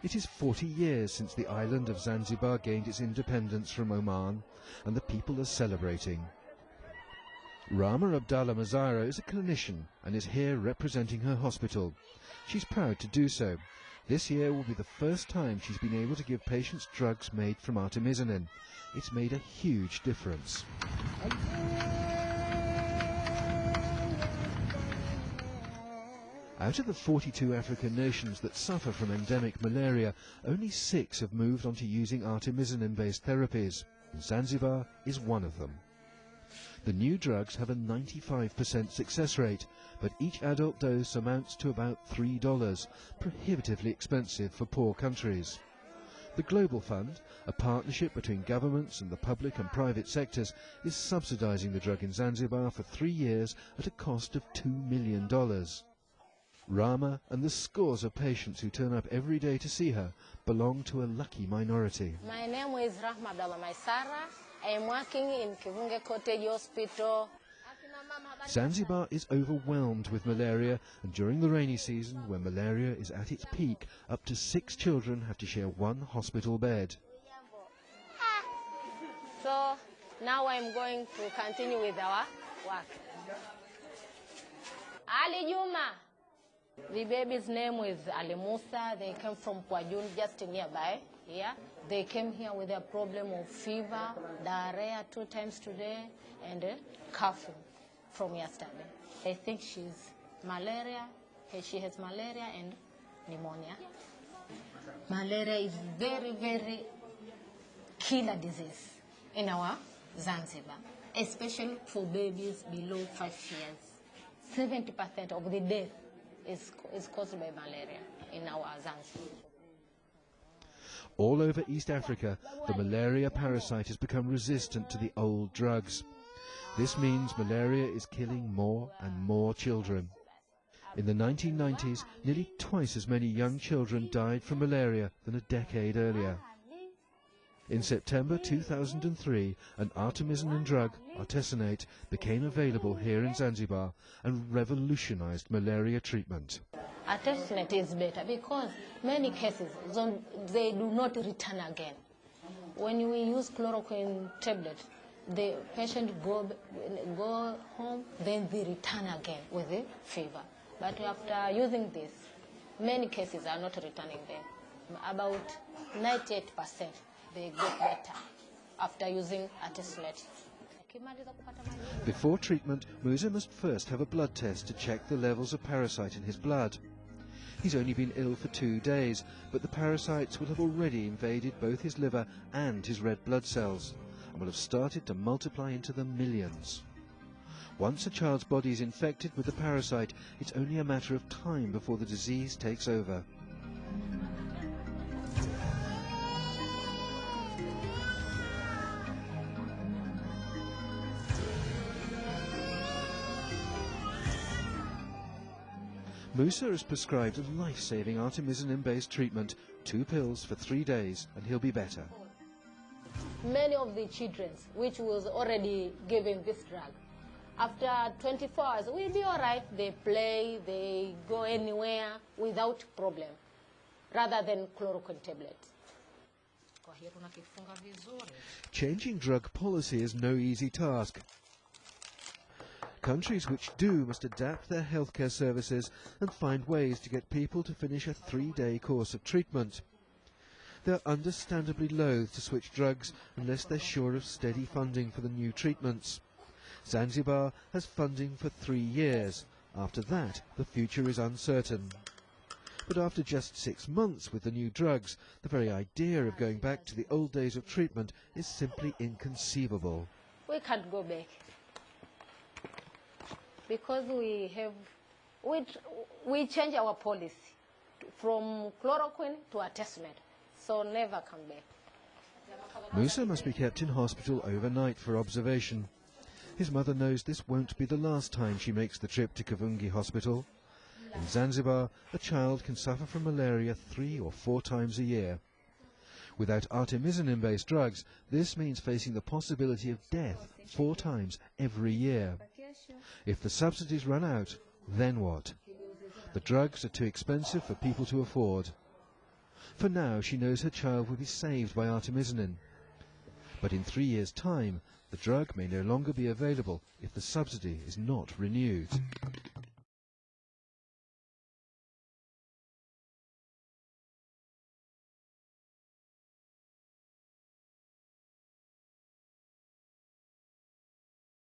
It is 40 years since the island of Zanzibar gained its independence from Oman, and the people are celebrating. Rama Abdallah Mazara is a clinician and is here representing her hospital. She's proud to do so. This year will be the first time she's been able to give patients drugs made from artemisinin. It's made a huge difference. Out of the 42 African nations that suffer from endemic malaria, only 6 have moved on to using artemisinin-based therapies. Zanzibar is one of them. The new drugs have a 95% success rate, but each adult dose amounts to about $3, prohibitively expensive for poor countries. The Global Fund, a partnership between governments and the public and private sectors, is subsidizing the drug in Zanzibar for 3 years at a cost of $2 million. Rama and the scores of patients who turn up every day to see her belong to a lucky minority. My name is Rahma Abdallah Maisara. I am working in Kivunge Cottage Hospital. Zanzibar is overwhelmed with malaria, and during the rainy season, when malaria is at its peak, up to 6 children have to share one hospital bed. So now I'm going to continue with our work. Ali Juma. The baby's name is Ali Musa. They came from Kwajun, just nearby here. They came here with a problem of fever, diarrhea 2 times today, and coughing from yesterday. I think she's malaria. She has malaria and pneumonia. Malaria is very, very killer disease in our Zanzibar, especially for babies below 5 years. 70% of the death is caused by malaria in our Zanzibar. All over East Africa, the malaria parasite has become resistant to the old drugs. This means malaria is killing more and more children. In the 1990s, nearly twice as many young children died from malaria than a decade earlier. In September 2003, an artemisinin drug, artesunate, became available here in Zanzibar and revolutionized malaria treatment. Artesunate is better because many cases, they do not return again. When we use chloroquine tablet, the patient go home, then they return again with the fever. But after using this, many cases are not returning then. About 98%, they get better after using artesunate. Before treatment, Musa must first have a blood test to check the levels of parasite in his blood. He's only been ill for 2 days, but the parasites will have already invaded both his liver and his red blood cells, and will have started to multiply into the millions. Once a child's body is infected with the parasite, it's only a matter of time before the disease takes over. Musa is prescribed a life-saving artemisinin-based treatment, 2 pills for 3 days, and he'll be better. Many of the children, which was already given this drug, after 24 hours, will be all right. They play, they go anywhere without problem, rather than chloroquine tablets. Changing drug policy is no easy task. Countries which do must adapt their healthcare services and find ways to get people to finish a 3-day course of treatment. They're understandably loath to switch drugs unless they're sure of steady funding for the new treatments. Zanzibar has funding for 3 years. After that, the future is uncertain. But after just 6 months with the new drugs, the very idea of going back to the old days of treatment is simply inconceivable. We can't go back, because we change our policy from chloroquine to artesunate, so never come back. Musa must be kept in hospital overnight for observation. His mother knows this won't be the last time she makes the trip to Kivunge Hospital. In Zanzibar, a child can suffer from malaria 3 or 4 times a year. Without artemisinin-based drugs, this means facing the possibility of death 4 times every year. If the subsidies run out, then what? The drugs are too expensive for people to afford. For now, she knows her child will be saved by artemisinin. But in 3 years' time, the drug may no longer be available if the subsidy is not renewed.